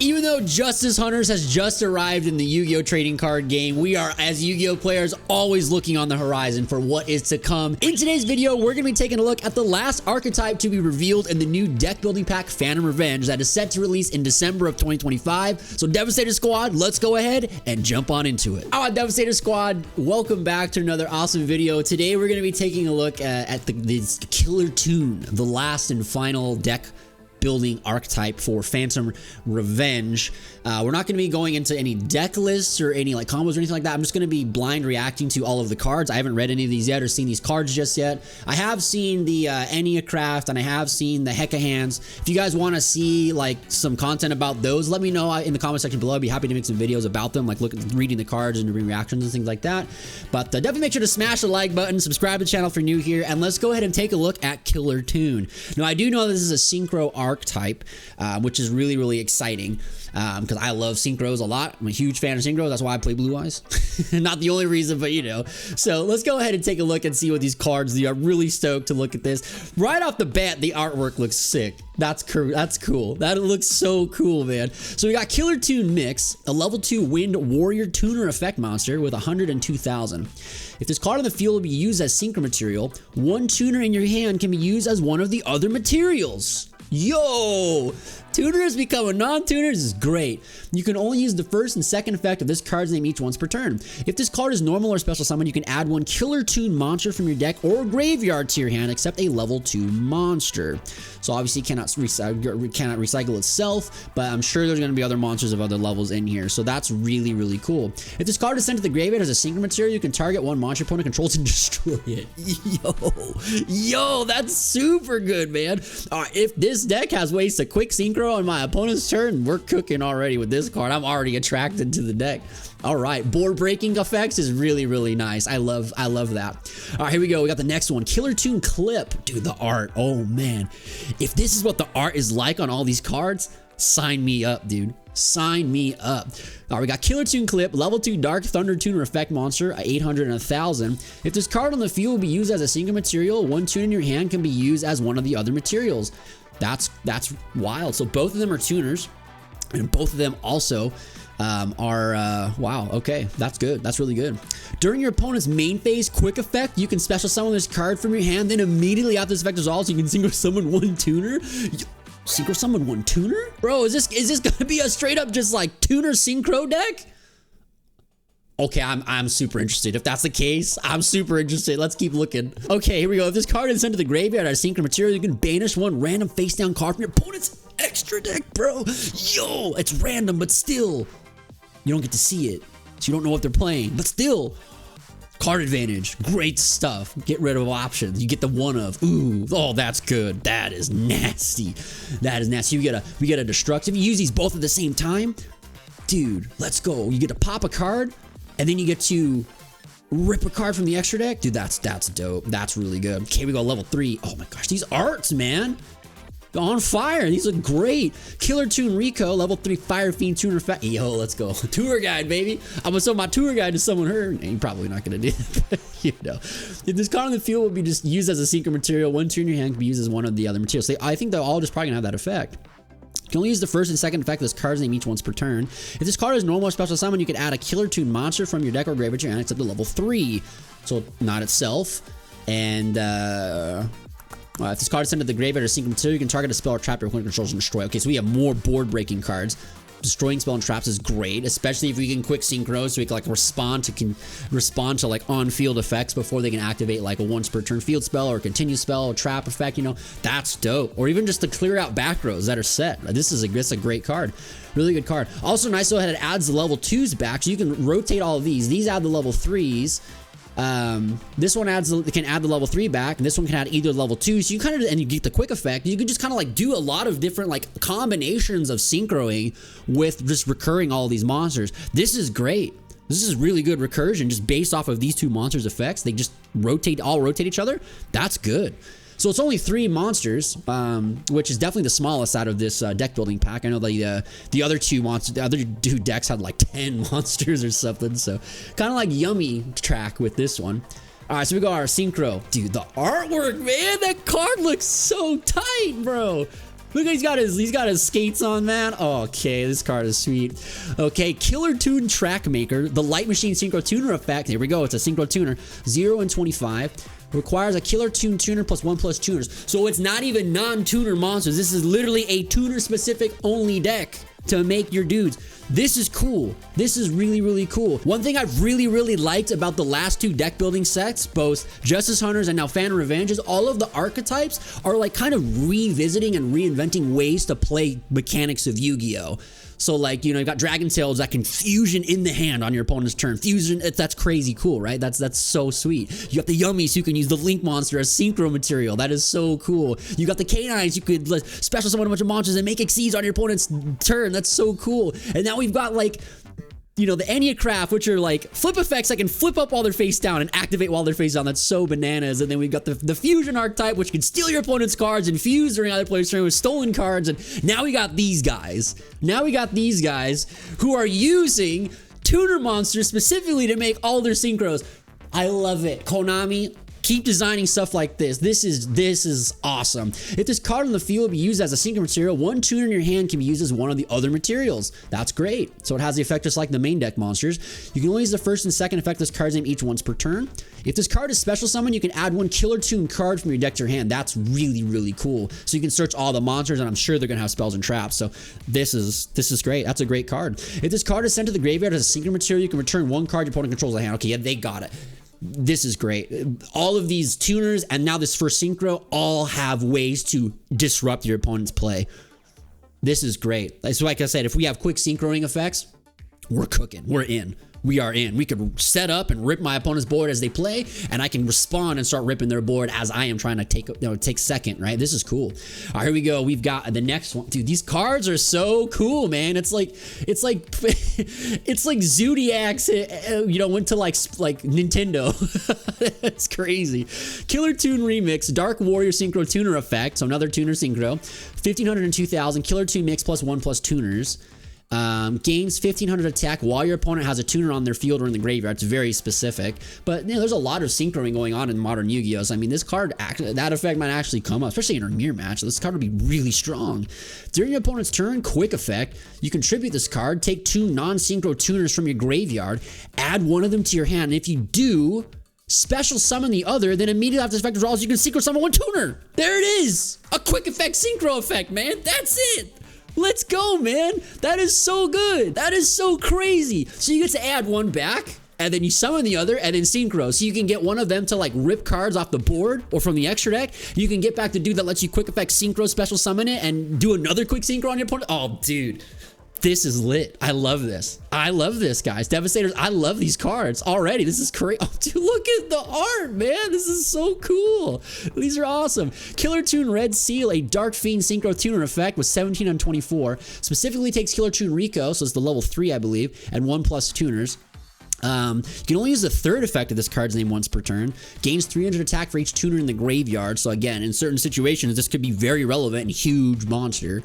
Even though Justice Hunters has just arrived in the Yu-Gi-Oh! Trading card game, we are, as Yu-Gi-Oh! Players, always looking on the horizon for what is to come. In today's video, we're going to be taking a look at the last archetype to be revealed in the new deck building pack, Phantom Revenge, that is set to release in December of 2025. So Devastator Squad, let's go ahead and jump on into it. All right, Devastator Squad, welcome back to another awesome video. Today, we're going to be taking a look at this Killer Toon, the last and final deck building archetype for Phantom Revenge. We're not going to be going into any deck lists or any like combos or anything like that. I'm just going to be blind reacting to all of the cards. I haven't read any of these yet or seen these cards just yet. I have seen the Enneacraft and I have seen the Hecka Hands. If you guys want to see like some content about those, let me know in the comment section below. I'd be happy to make some videos about them, like reading the cards and doing reactions and things like that. But definitely make sure to smash the like button, subscribe to the channel if you're new here, and let's go ahead and take a look at Killer Toon. Now, I do know this is a Synchro archetype, which is really, really exciting because I love synchros a lot. I'm a huge fan of synchros. That's why I play Blue Eyes. Not the only reason, but you know. So let's go ahead and take a look and see what these cards do. I'm really stoked to look at this. Right off the bat, the artwork looks sick. That's cool. That looks so cool, man. So we got Killer Toon Mix, a level 2 Wind Warrior Tuner effect monster with 102,000. If this card on the field will be used as synchro material, one tuner in your hand can be used as one of the other materials. Yo! Tuner has become a non-tuner. This is great. You can only use the first and second effect of this card's name each once per turn. If this card is normal or special summon, you can add one Killer Toon monster from your deck or graveyard to your hand, except a level 2 monster. So obviously cannot recycle itself, but I'm sure there's going to be other monsters of other levels in here. So that's really, really cool. If this card is sent to the graveyard as a synchro material, you can target one monster opponent controls and destroy it. Yo, that's super good, man. All right, if this deck has ways to quick synchro on my opponent's turn, we're cooking already with this card. I'm already attracted to the deck. All right, board breaking effects is really, really nice. I love that. All right, here we go. We got the next one, Killer Toon Clip. Dude, the art. Oh man, if this is what the art is like on all these cards, sign me up, dude. Sign me up. All right, we got Killer Toon Clip, level 2 Dark Thunder Tuner effect monster, 800 and 1,000. If this card on the field will be used as a single material, one tune in your hand can be used as one of the other materials. That's wild. So both of them are tuners, and both of them also wow, okay, that's good. That's really good. During your opponent's main phase quick effect, you can special summon this card from your hand, then immediately after this effect resolves, you can synchro summon one tuner. Synchro summon one tuner? Bro, is this gonna be a straight up just like tuner synchro deck? Okay, I'm super interested. If that's the case, I'm super interested. Let's keep looking. Okay, here we go. If this card is sent to the graveyard as synchro material, you can banish one random face down card from your opponent's extra deck, bro. Yo, it's random, but still, you don't get to see it, so you don't know what they're playing. But still, card advantage, great stuff. Get rid of options. You get the one of. Ooh, oh, that's good. That is nasty. That is nasty. We get a destructive. You use these both at the same time, dude. Let's go. You get to pop a card, and then you get to rip a card from the extra deck. Dude, that's dope. That's really good. Okay, we go level 3. Oh my gosh, these arts, man. On fire. These look great. Killer Toon Rico, level 3 Fire Fiend Tuner effect. Yo, let's go. Tour guide, baby. I'm gonna sell my tour guide to someone her. You're probably not gonna do it, but you know. If this card on the field will be just used as a synchro material, one turn in your hand can be used as one of the other materials. So I think they're all just probably gonna have that effect. You can only use the first and second effect of this card's name each once per turn. If this card is normal or special summon, you can add a Killer Toon monster from your deck or graveyard to your hand except to level 3. So not itself. And if this card is sent to the graveyard as synchro material, you can target a spell or trap your opponent controls and destroy. Okay, so we have more board breaking cards. Destroying spell and traps is great, especially if we can quick synchro, so we can like respond to like on-field effects before they can activate like a once per turn field spell or a continuous spell or trap effect. You know, that's dope. Or even just to clear out back rows that are set. This is a great card. Really good card. Also nice though that it adds the level 2s back, so you can rotate all of these. These add the level 3s. This one can add the level 3 back, and this one can add either level 2, so you kind of, and you get the quick effect. You can just kind of like do a lot of different like combinations of synchroing with just recurring all these monsters. This is great. This is really good recursion just based off of these two monsters' effects. They just rotate each other. That's good. So it's only 3 monsters, which is definitely the smallest out of this deck building pack. I know the other two monsters, the other 2 decks had like 10 monsters or something. So kind of like yummy track with this one. All right, so we got our synchro. Dude, the artwork, man, that card looks so tight, bro. Look, he's got his skates on, man. Oh, okay, this card is sweet. Okay, Killer Tune Track Maker, the Light Machine Synchro Tuner effect. Here we go. It's a Synchro Tuner. 0 and 25. Requires a Killer Tune Tuner plus 1+ tuners. So it's not even non-tuner monsters. This is literally a tuner-specific only deck to make your dudes. This is cool. This is really, really cool. One thing I've really liked about the last 2 deck building sets, both Justice Hunters and now Phantom Revenge, is all of the archetypes are like kind of revisiting and reinventing ways to play mechanics of Yu-Gi-Oh! So like, you know, you got Dragon Tails that can fusion in the hand on your opponent's turn. Fusion, that's crazy cool, right? That's so sweet. You got the Yummies who can use the Link monster as synchro material. That is so cool. You got the Canines you could special summon a bunch of monsters and make exceeds on your opponent's turn. That's so cool. And now we've got like, you know, the Enneacraft, which are like flip effects that can flip up while they're face down and activate while they're face down. That's so bananas. And then we've got the Fusion Archetype, which can steal your opponent's cards and fuse during other players' turn with stolen cards. And now we got these guys. Now we got these guys who are using tuner monsters specifically to make all their synchros. I love it. Konami, keep designing stuff like this. This is awesome. If this card on the field will be used as a synchro material, 1 tuner in your hand can be used as one of the other materials. That's great. So it has the effect just like the main deck monsters. You can only use the first and second effect of this card's name each once per turn. If this card is special summon, you can add 1 Killer Tune card from your deck to your hand. That's really cool. So you can search all the monsters, and I'm sure they're gonna have spells and traps. So this is great. That's a great card. If this card is sent to the graveyard as a synchro material, you can return 1 card your opponent controls the hand. Okay, yeah, they got it. This is great. All of these tuners and now this first synchro all have ways to disrupt your opponent's play. This is great. So like I said, if we have quick synchroing effects, we're cooking. We're in. We are in. We could set up and rip my opponent's board as they play, and I can respond and start ripping their board as I am trying to take second, right? This is cool. All right, here we go. We've got the next one. Dude, these cards are so cool, man. It's like it's like Zodiacs, you know, went to like Nintendo. It's crazy. Killer Tune Remix, Dark Warrior Synchro Tuner effect. So another tuner synchro. 1500 and 2000. Killer Tune Mix plus 1+ tuners. Gains 1500 attack while your opponent has a tuner on their field or in the graveyard. It's very specific, but you know, there's a lot of synchroing going on in modern Yu-Gi-Oh! So I mean, this card, that effect might actually come up, especially in a mirror match. This card would be really strong. During your opponent's turn, quick effect, you contribute this card, take 2 non-synchro tuners from your graveyard, add 1 of them to your hand, and if you do, special summon the other, then immediately after this effect draws, you can synchro summon 1 tuner. There it is! A quick effect synchro effect, man. That's it! Let's go, man. That is so good. That is so crazy. So you get to add 1 back, and then you summon the other, and then synchro. So you can get one of them to like rip cards off the board or from the extra deck. You can get back the dude that lets you quick effect synchro, special summon it, and do another quick synchro on your opponent. Oh, dude. This is lit. I love this. I love this, guys. Devastators, I love these cards already. This is crazy. Oh, dude, look at the art, man. This is so cool. These are awesome. Killer Tune Red Seal, a Dark Fiend Synchro Tuner effect with 17 on 24. Specifically takes Killer Tune Rico, so it's the level 3, I believe, and 1+ tuners. You can only use the 3rd effect of this card's name once per turn. Gains 300 attack for each tuner in the graveyard. So again, in certain situations, this could be very relevant and huge monster.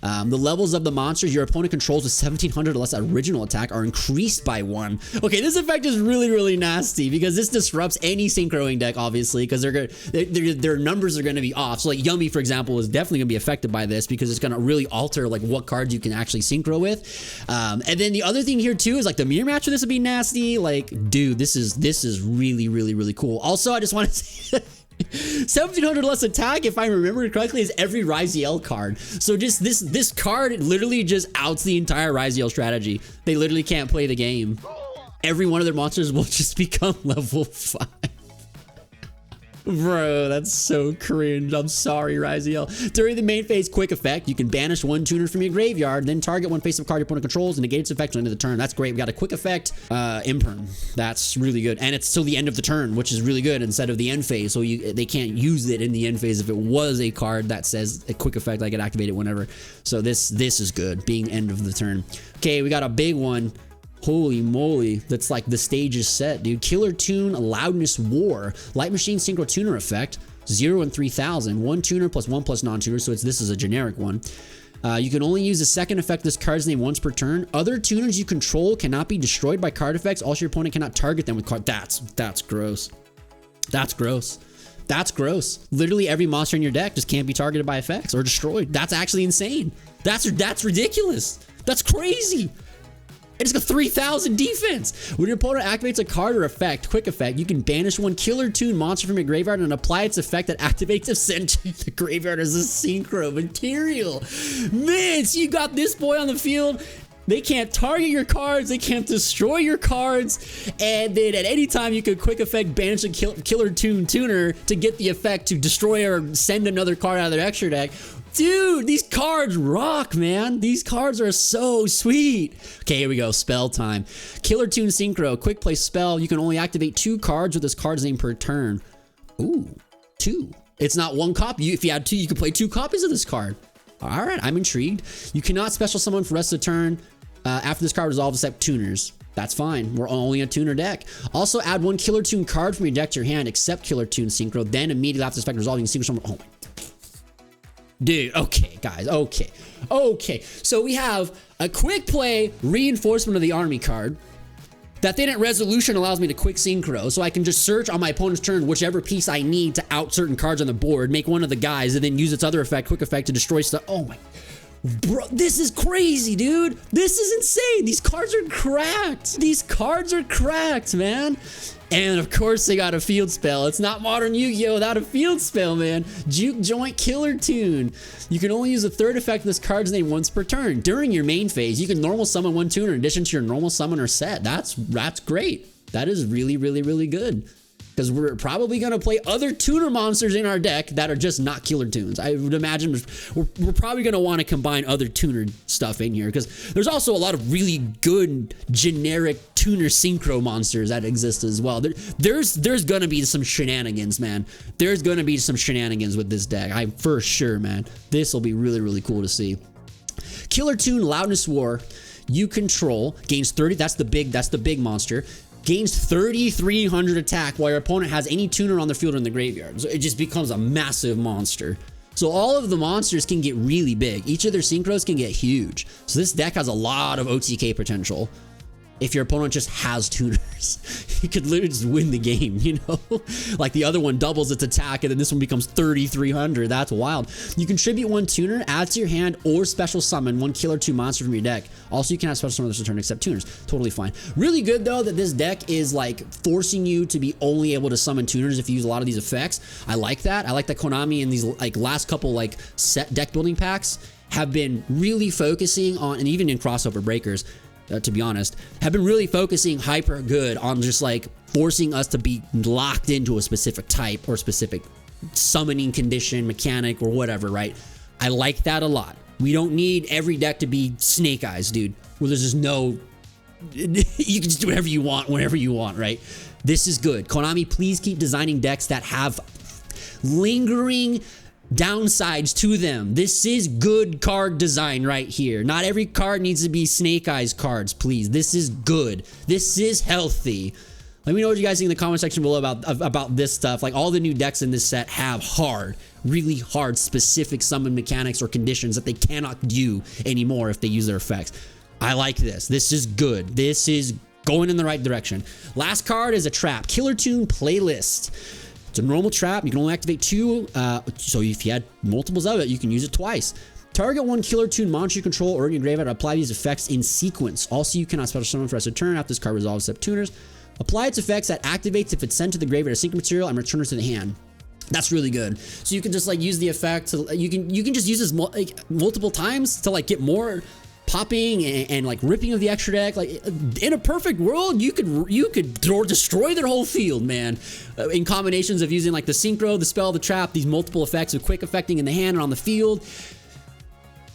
The levels of the monsters your opponent controls with 1700 or less original attack are increased by 1. Okay, this effect is really nasty because this disrupts any synchroing deck, obviously, because their numbers are going to be off. So like Yummy, for example, is definitely going to be affected by this because it's going to really alter like what cards you can actually synchro with. And then the other thing here too is like the mirror match of this would be nasty. Like, dude, this is really cool. Also, I just want to say 1700 less attack, if I remember correctly, is every Ryziel card. So just this card literally just outs the entire Ryziel strategy. They literally can't play the game. Every one of their monsters will just become level 5. Bro, that's so cringe. I'm sorry, Ryziel. During the main phase quick effect, you can banish 1 tuner from your graveyard, then target 1 face-up card your opponent controls and negate its effect until the end of the turn. That's great. We got a quick effect, imperm. That's really good. And it's till the end of the turn, which is really good instead of the end phase. So they can't use it in the end phase if it was a card that says a quick effect, I could activate it whenever. So this is good, being end of the turn. Okay, we got a big one. Holy moly, that's like the stage is set, dude. Killer Tune Loudness War. Light Machine Synchro Tuner effect. 0 and 3000. 1 tuner plus 1+ non-tuner, so this is a generic one. You can only use the 2nd effect of this card's name once per turn. Other tuners you control cannot be destroyed by card effects. Also, your opponent cannot target them with card. That's gross. That's gross. That's gross. Literally every monster in your deck just can't be targeted by effects or destroyed. That's actually insane. That's ridiculous. That's crazy. It's got 3,000 defense. When your opponent activates a card or effect, quick effect, you can banish one killer tune monster from your graveyard and apply its effect that activates if sent to the graveyard as a synchro material. Man, so you got this boy on the field. They can't target your cards, they can't destroy your cards, and then at any time you could quick effect banish a killer tune tuner to get the effect to destroy or send another card out of their extra deck. Dude, these cards rock, man. These cards are so sweet. Okay, here we go. Spell time. Killer Tune Synchro. Quick play spell. You can only activate 2 cards with this card's name per turn. Ooh, 2. It's not 1 copy. If you had 2, you could play 2 copies of this card. All right, I'm intrigued. You cannot special summon for the rest of the turn after this card resolves except tuners. That's fine. We're only a tuner deck. Also, add 1 Killer Tune card from your deck to your hand except Killer Tune Synchro. Then immediately after this effect resolving, you synchro summon. Oh my. Dude, okay, guys, okay. So we have a quick play reinforcement of the army card. That then at resolution allows me to quick synchro, so I can just search on my opponent's turn whichever piece I need to out certain cards on the board, make one of the guys, and then use its other effect, quick effect, to destroy stuff. Oh my, bro, this is crazy, dude. This is insane. These cards are cracked. These cards are cracked, man. And of course they got a field spell. It's not modern Yu-Gi-Oh! Without a field spell, man. Juke Joint Killer Tune. You can only use a third effect of this card's name once per turn. During your main phase, you can normal summon 1 tuner in addition to your normal summoner set. That's great. That is really, really, really good. Because we're probably going to play other tuner monsters in our deck that are just not killer tunes. I would imagine we're probably going to want to combine other tuner stuff in here, because there's also a lot of really good generic tuner synchro monsters that exist as well. There's going to be some shenanigans, man. There's going to be some shenanigans with this deck. I'm for sure, man. This will be really, really cool to see. Killer Tune Loudness War. You control gains 30. That's the big monster. Gains 3,300 attack while your opponent has any tuner on the field or in the graveyard. So it just becomes a massive monster. So all of the monsters can get really big. Each of their synchros can get huge. So this deck has a lot of OTK potential. If your opponent just has tuners, you could literally just win the game, you know? Like the other one doubles its attack and then this one becomes 3,300. That's wild. You contribute 1 tuner, add to your hand, or special summon 1 killer 2 monster from your deck. Also, you can have special summon this return except tuners. Totally fine. Really good though that this deck is like forcing you to be only able to summon tuners if you use a lot of these effects. I like that. I like that Konami in these like last couple like set deck building packs have been really focusing on, and even in crossover breakers, to be honest, have been really focusing hyper good on just like forcing us to be locked into a specific type or specific summoning condition, mechanic, or whatever, right? I like that a lot. We don't need every deck to be Snake Eyes, dude, where there's just no, you can just do whatever you want, whenever you want, right? This is good. Konami, please keep designing decks that have lingering downsides to them. This is good card design right here. Not every card needs to be Snake Eyes cards, please. This is good. This is healthy. Let me know what you guys think in the comment section below about this stuff. Like all the new decks in this set have hard, really hard specific summon mechanics or conditions that they cannot do anymore if they use their effects. I like this. This is good. This is going in the right direction. Last card is a trap. Killer Tune Playlist. It's a normal trap. You can only activate 2. So if you had multiples of it, you can use it twice. Target 1 Killer Tune monster you control or in your graveyard. Apply these effects in sequence. Also, you cannot special summon for the rest of the turn after this card resolves except tuners. Apply its effects that activates if it's sent to the graveyard as synchro material and return it to the hand. That's really good. So you can just like use the effect to, you can just use this multiple times to like get more popping and like ripping of the extra deck. Like in a perfect world, you could destroy their whole field, man. In combinations of using like the synchro, the spell, the trap, these multiple effects of quick affecting in the hand and on the field.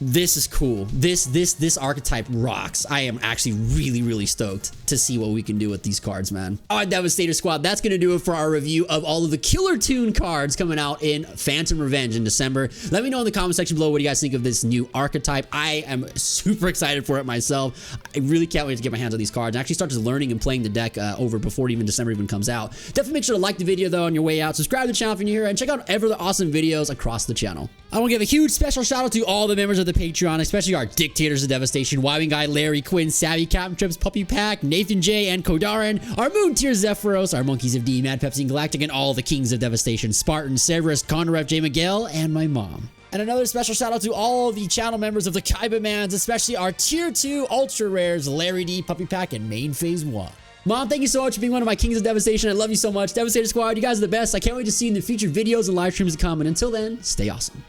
This is cool. This archetype rocks. I am actually really, really stoked to see what we can do with these cards, man. All right, Devastator Squad, that's going to do it for our review of all of the Killer Tune cards coming out in Phantom Revenge in December. Let me know in the comment section below what you guys think of this new archetype. I am super excited for it myself. I really can't wait to get my hands on these cards and actually start just learning and playing the deck over before even December even comes out. Definitely make sure to like the video though on your way out. Subscribe to the channel if you're new here, and check out every other awesome videos across the channel. I want to give a huge special shout out to all the members of the Patreon, especially our Dictators of Devastation, Wywing Guy, Larry, Quinn, Savvy, Captain Trips, Puppy Pack, Nathan J, and Kodarin, our Moon Tier Zephyros, our Monkeys of D, Mad Pepsi, and Galactic, and all the Kings of Devastation, Spartan, Severus, Conref, J. Miguel, and my mom. And another special shout out to all the channel members of the Kaiba Mans, especially our Tier 2 Ultra Rares, Larry D, Puppy Pack, and Main Phase 1. Mom, thank you so much for being one of my Kings of Devastation. I love you so much. Devastator Squad, you guys are the best. I can't wait to see you in the future videos and live streams to come. And until then, stay awesome.